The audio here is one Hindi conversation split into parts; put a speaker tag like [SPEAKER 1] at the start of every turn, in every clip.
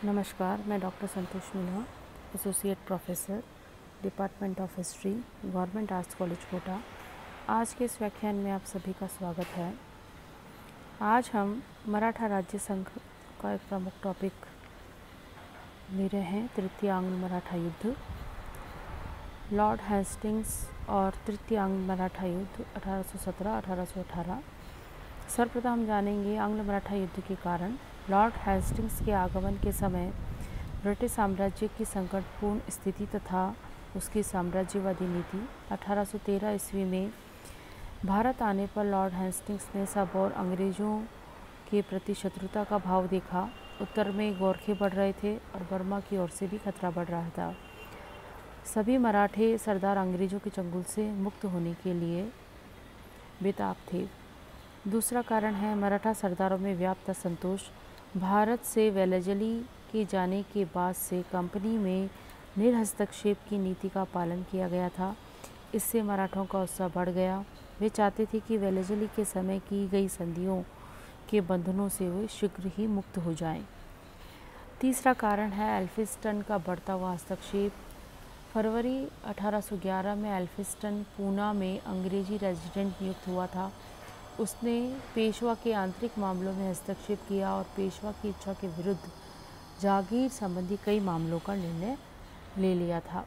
[SPEAKER 1] नमस्कार, मैं doctor Santosh Meena, associate professor, department of history, government arts college Kota. आज के इस व्याख्यान में आप सभी का स्वागत है। आज हम मराठा राज्य संघ का एक प्रमुख टॉपिक ले रहे हैं, तृतीय आंग्ल मराठा युद्ध। लॉर्ड हेस्टिंग्स और तृतीय आंग्ल मराठा युद्ध 1817-1818। सर्वप्रथम हम जानेंगे आंग्ल मराठा युद्ध के कारण। लॉर्ड हेस्टिंग्स के आगमन के समय ब्रिटिश साम्राज्य की संकटपूर्ण स्थिति तथा उसकी साम्राज्यवादी नीति। 1813 ईस्वी में भारत आने पर लॉर्ड हेस्टिंग्स ने सब और अंग्रेज़ों के प्रति शत्रुता का भाव देखा। उत्तर में गोरखे बढ़ रहे थे और बर्मा की ओर से भी खतरा बढ़ रहा था। सभी मराठे सरदार अंग्रेज़ों के चंगुल से मुक्त होने के लिए बेताब थे। दूसरा कारण है मराठा सरदारों में व्याप्त असंतोष। भारत से वेलेजली के जाने के बाद से कंपनी में निरहस्तक्षेप की नीति का पालन किया गया था। इससे मराठों का उत्साह बढ़ गया। वे चाहते थे कि वेलेजली के समय की गई संधियों के बंधनों से वे शीघ्र ही मुक्त हो जाएं। तीसरा कारण है एल्फिंस्टन का बढ़ता हुआ हस्तक्षेप। फरवरी 1811 में एल्फिंस्टन पूना में अंग्रेजी रेजिडेंट नियुक्त हुआ था। उसने पेशवा के आंतरिक मामलों में हस्तक्षेप किया और पेशवा की इच्छा के विरुद्ध जागीर संबंधी कई मामलों का निर्णय ले लिया था।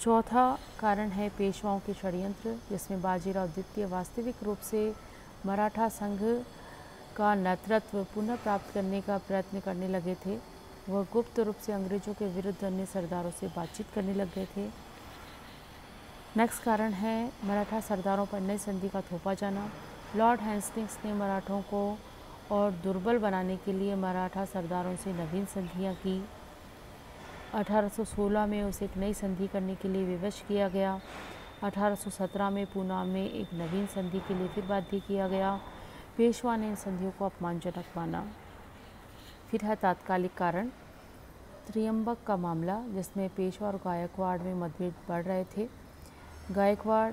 [SPEAKER 1] चौथा कारण है पेशवाओं के षड्यंत्र, जिसमें बाजीराव द्वितीय वास्तविक रूप से मराठा संघ का नेतृत्व पुनः प्राप्त करने का प्रयत्न करने लगे थे। वह गुप्त रूप से अंग्रेजों के विरुद्ध अन्य सरदारों से बातचीत करने लग गए थे। नेक्स्ट कारण है मराठा सरदारों पर नई संधि का थोपा जाना। लॉर्ड हेस्टिंग्स ने मराठों को और दुर्बल बनाने के लिए मराठा सरदारों से नवीन संधियां की। 1816 में उसे एक नई संधि करने के लिए विवश किया गया। 1817 में पूना में एक नवीन संधि के लिए फिर बाध्य किया गया। पेशवा ने इन संधियों को अपमानजनक माना। फिर है तात्कालिक कारण, त्रियंबक का मामला, जिसमें पेशवा और गायकवाड़ में मतभेद बढ़ रहे थे। गायकवाड़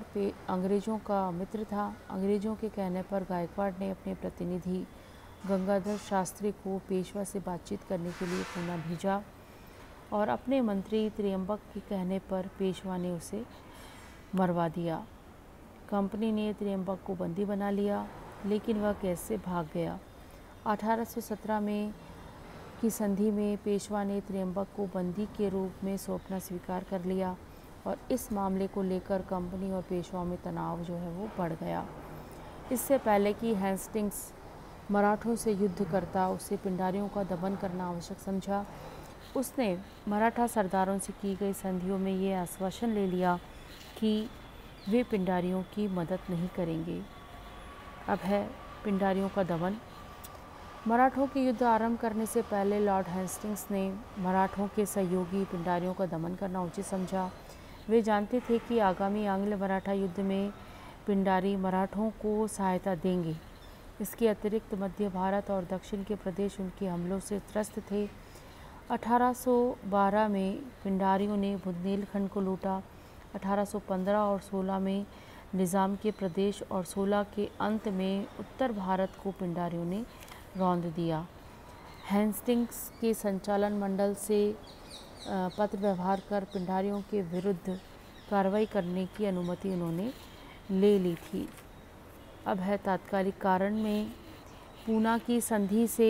[SPEAKER 1] अंग्रेज़ों का मित्र था। अंग्रेज़ों के कहने पर गायकवाड़ ने अपने प्रतिनिधि गंगाधर शास्त्री को पेशवा से बातचीत करने के लिए पूना भेजा और अपने मंत्री त्रियंबक के कहने पर पेशवा ने उसे मरवा दिया। कंपनी ने त्रियंबक को बंदी बना लिया, लेकिन वह कैद से भाग गया। 1817 में की संधि में पेशवा ने त्रियंबक को बंदी के रूप में सौंपना स्वीकार कर लिया और इस मामले को लेकर कंपनी और पेशवा में तनाव जो है वो बढ़ गया। इससे पहले कि हेस्टिंग्स मराठों से युद्ध करता, उसे पिंडारियों का दमन करना आवश्यक समझा। उसने मराठा सरदारों से की गई संधियों में ये आश्वासन ले लिया कि वे पिंडारियों की मदद नहीं करेंगे। अब है पिंडारियों का दमन। मराठों के युद्ध आरंभ करने से पहले लॉर्ड हेस्टिंग्स ने मराठों के सहयोगी पिंडारियों का दमन करना उचित समझा। वे जानते थे कि आगामी आंग्ल मराठा युद्ध में पिंडारी मराठों को सहायता देंगे। इसके अतिरिक्त मध्य भारत और दक्षिण के प्रदेश उनके हमलों से त्रस्त थे। 1812 में पिंडारियों ने बुंदेलखंड को लूटा। 1815 और 16 में निज़ाम के प्रदेश और 16 के अंत में उत्तर भारत को पिंडारियों ने रौंद दिया। हेस्टिंग्स के संचालन मंडल से पत्र व्यवहार कर पिंडारियों के विरुद्ध कार्रवाई करने की अनुमति उन्होंने ले ली थी। अब है तात्कालिक कारण में पूना की संधि से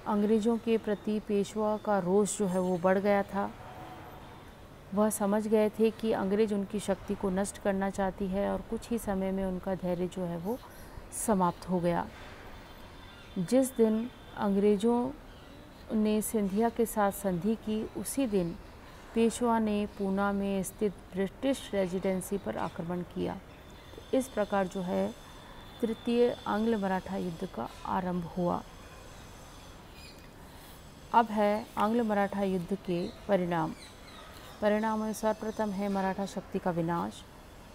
[SPEAKER 1] अंग्रेज़ों के प्रति पेशवा का रोष जो है वो बढ़ गया था। वह समझ गए थे कि अंग्रेज उनकी शक्ति को नष्ट करना चाहती है और कुछ ही समय में उनका धैर्य जो है वो समाप्त हो गया। जिस दिन अंग्रेज़ों ने सिंधिया के साथ संधि की, उसी दिन पेशवा ने पूना में स्थित ब्रिटिश रेजिडेंसी पर आक्रमण किया। तो इस प्रकार जो है तृतीय आंग्ल मराठा युद्ध का आरंभ हुआ। अब है आंग्ल मराठा युद्ध के परिणाम। परिणाम में सर्वप्रथम है मराठा शक्ति का विनाश।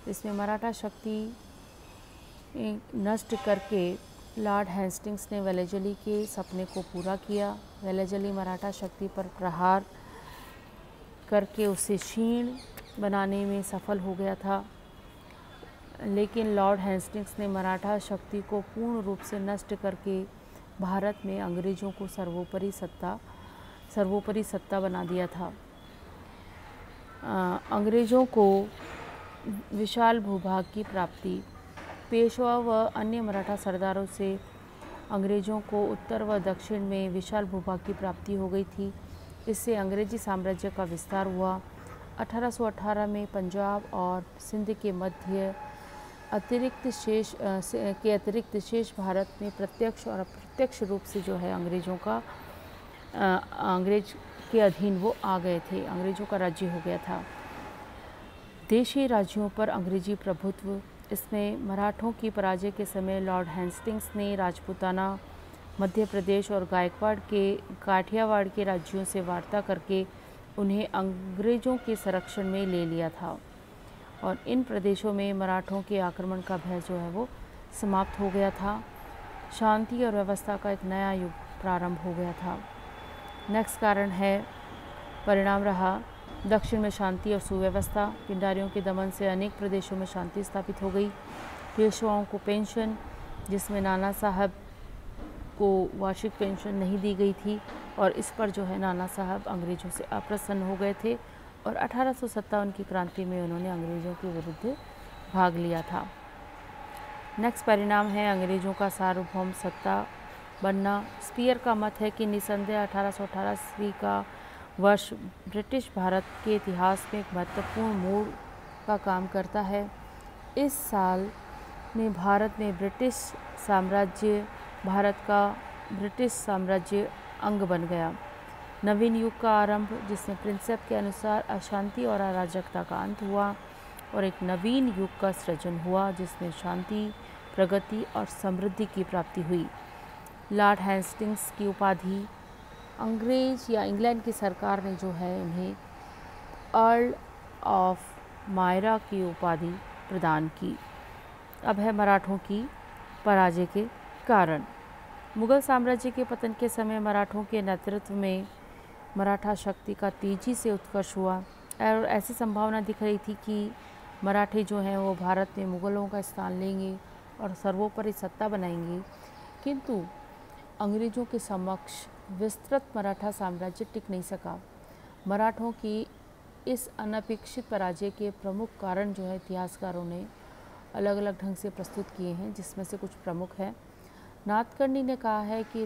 [SPEAKER 1] इसमें मराठा शक्ति नष्ट करके लॉर्ड हेस्टिंग्स ने वेलेजली के सपने को पूरा किया। वेलेजली मराठा शक्ति पर प्रहार करके उसे क्षीण बनाने में सफल हो गया था, लेकिन लॉर्ड हेस्टिंग्स ने मराठा शक्ति को पूर्ण रूप से नष्ट करके भारत में अंग्रेज़ों को सर्वोपरि सत्ता सर्वोपरि सत्ता बना दिया था। अंग्रेज़ों को विशाल भूभाग की प्राप्ति। पेशवा व अन्य मराठा सरदारों से अंग्रेज़ों को उत्तर व दक्षिण में विशाल भूभाग की प्राप्ति हो गई थी। इससे अंग्रेजी साम्राज्य का विस्तार हुआ। 1818 में पंजाब और सिंध के मध्य अतिरिक्त शेष भारत में प्रत्यक्ष और अप्रत्यक्ष रूप से जो है अंग्रेज़ों का अंग्रेज के अधीन वो आ गए थे, अंग्रेज़ों का राज्य हो गया था। देशी राज्यों पर अंग्रेजी प्रभुत्व। इसमें मराठों की पराजय के समय लॉर्ड हेस्टिंग्स ने राजपूताना, मध्य प्रदेश और गायकवाड़ के काठियावाड़ के राज्यों से वार्ता करके उन्हें अंग्रेज़ों के संरक्षण में ले लिया था और इन प्रदेशों में मराठों के आक्रमण का भय जो है वो समाप्त हो गया था। शांति और व्यवस्था का एक नया युग प्रारंभ हो गया था। नेक्स्ट कारण है परिणाम रहा दक्षिण में शांति और सुव्यवस्था। पिंडारियों के दमन से अनेक प्रदेशों में शांति स्थापित हो गई। पेशवाओं को पेंशन, जिसमें नाना साहब को वार्षिक पेंशन नहीं दी गई थी और इस पर जो है नाना साहब अंग्रेज़ों से अप्रसन्न हो गए थे और 1857 की क्रांति में उन्होंने अंग्रेज़ों के विरुद्ध भाग लिया था। नेक्स्ट परिणाम है अंग्रेज़ों का सार्वभौम सत्ता बनना। स्पीयर का मत है कि निसंदेह 1818 ईस्वी का वर्ष ब्रिटिश भारत के इतिहास में एक महत्वपूर्ण मोड़ का काम करता है। इस साल में भारत का ब्रिटिश साम्राज्य अंग बन गया। नवीन युग का आरंभ, जिसमें प्रिंसेप के अनुसार अशांति और अराजकता का अंत हुआ और एक नवीन युग का सृजन हुआ जिसमें शांति, प्रगति और समृद्धि की प्राप्ति हुई। लॉर्ड हेस्टिंग्स की उपाधि। अंग्रेज या इंग्लैंड की सरकार ने जो है इन्हें अर्ल ऑफ मायरा की उपाधि प्रदान की। अब है मराठों की पराजय के कारण। मुगल साम्राज्य के पतन के समय मराठों के नेतृत्व में मराठा शक्ति का तेजी से उत्कर्ष हुआ और ऐसी संभावना दिख रही थी कि मराठे जो हैं वो भारत में मुगलों का स्थान लेंगे और सर्वोपरि सत्ता बनाएंगे, किंतु अंग्रेज़ों के समक्ष विस्तृत मराठा साम्राज्य टिक नहीं सका। मराठों की इस अनपेक्षित पराजय के प्रमुख कारण जो है इतिहासकारों ने अलग अलग ढंग से प्रस्तुत किए हैं, जिसमें से कुछ प्रमुख है। नाथकर्णी ने कहा है कि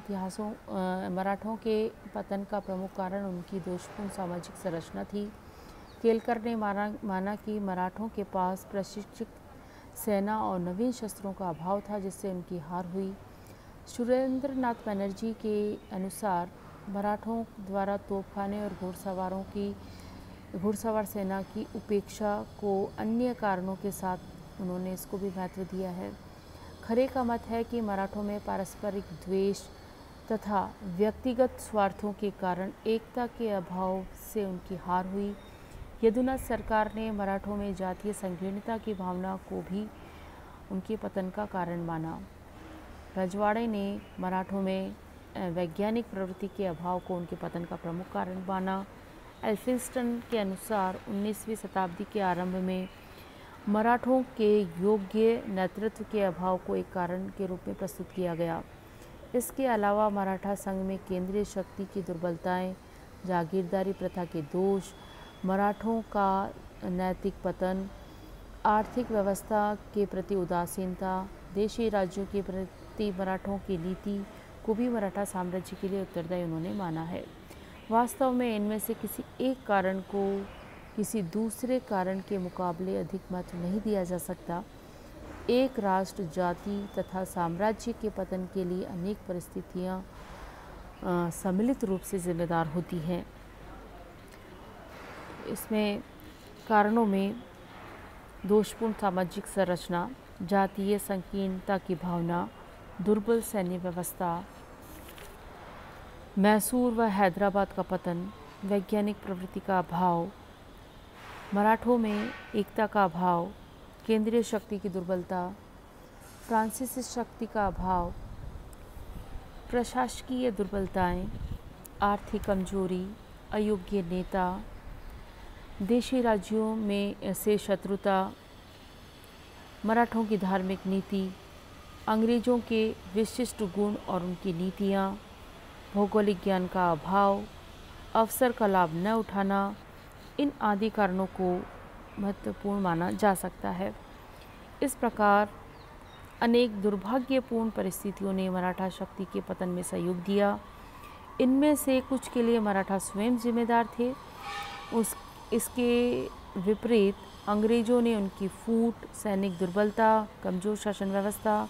[SPEAKER 1] मराठों के पतन का प्रमुख कारण उनकी दोषपूर्ण सामाजिक संरचना थी। केलकर ने माना कि मराठों के पास प्रशिक्षित सेना और नवीन शस्त्रों का अभाव था, जिससे उनकी हार हुई। सुरेंद्र नाथ बनर्जी के अनुसार मराठों द्वारा तोपखाने और घुड़सवार सेना की उपेक्षा को अन्य कारणों के साथ उन्होंने इसको भी महत्व दिया है। खरे का मत है कि मराठों में पारस्परिक द्वेष तथा व्यक्तिगत स्वार्थों के कारण एकता के अभाव से उनकी हार हुई। यदुनाथ सरकार ने मराठों में जातीय संकीर्णता की भावना को भी उनके पतन का कारण माना। रजवाड़े ने मराठों में वैज्ञानिक प्रवृत्ति के अभाव को उनके पतन का प्रमुख कारण माना। एल्फिंस्टन के अनुसार 19वीं शताब्दी के आरंभ में मराठों के योग्य नेतृत्व के अभाव को एक कारण के रूप में प्रस्तुत किया गया। इसके अलावा मराठा संघ में केंद्रीय शक्ति की दुर्बलताएं, जागीरदारी प्रथा के दोष, मराठों का नैतिक पतन, आर्थिक व्यवस्था के प्रति उदासीनता, देशी राज्यों के प्रति मराठों की नीति को भी मराठा साम्राज्य के लिए उत्तरदायी उन्होंने माना है। वास्तव में इनमें से किसी एक कारण को किसी दूसरे कारण के मुकाबले अधिक महत्व नहीं दिया जा सकता। एक राष्ट्र, जाति तथा साम्राज्य के पतन के लिए अनेक परिस्थितियां सम्मिलित रूप से जिम्मेदार होती हैं। इसमें कारणों में दोषपूर्ण सामाजिक संरचना, जातीय संकीर्णता की भावना, दुर्बल सैन्य व्यवस्था, मैसूर व हैदराबाद का पतन, वैज्ञानिक प्रवृत्ति का अभाव, मराठों में एकता का अभाव, केंद्रीय शक्ति की दुर्बलता, फ्रांसीसी शक्ति का अभाव, प्रशासकीय दुर्बलताएं, आर्थिक कमजोरी, अयोग्य नेता, देशी राज्यों में से शत्रुता, मराठों की धार्मिक नीति, अंग्रेज़ों के विशिष्ट गुण और उनकी नीतियाँ, भौगोलिक ज्ञान का अभाव, अवसर का लाभ न उठाना, इन आदि कारणों को महत्वपूर्ण माना जा सकता है। इस प्रकार अनेक दुर्भाग्यपूर्ण परिस्थितियों ने मराठा शक्ति के पतन में सहयोग दिया। इनमें से कुछ के लिए मराठा स्वयं जिम्मेदार थे। इसके विपरीत अंग्रेज़ों ने उनकी फूट, सैनिक दुर्बलता, कमज़ोर शासन व्यवस्था,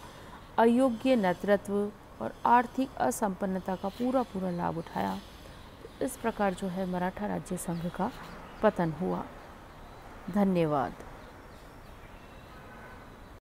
[SPEAKER 1] अयोग्य नेतृत्व और आर्थिक असंपन्नता का पूरा लाभ उठाया। इस प्रकार जो है मराठा राज्य संघ का पतन हुआ। धन्यवाद।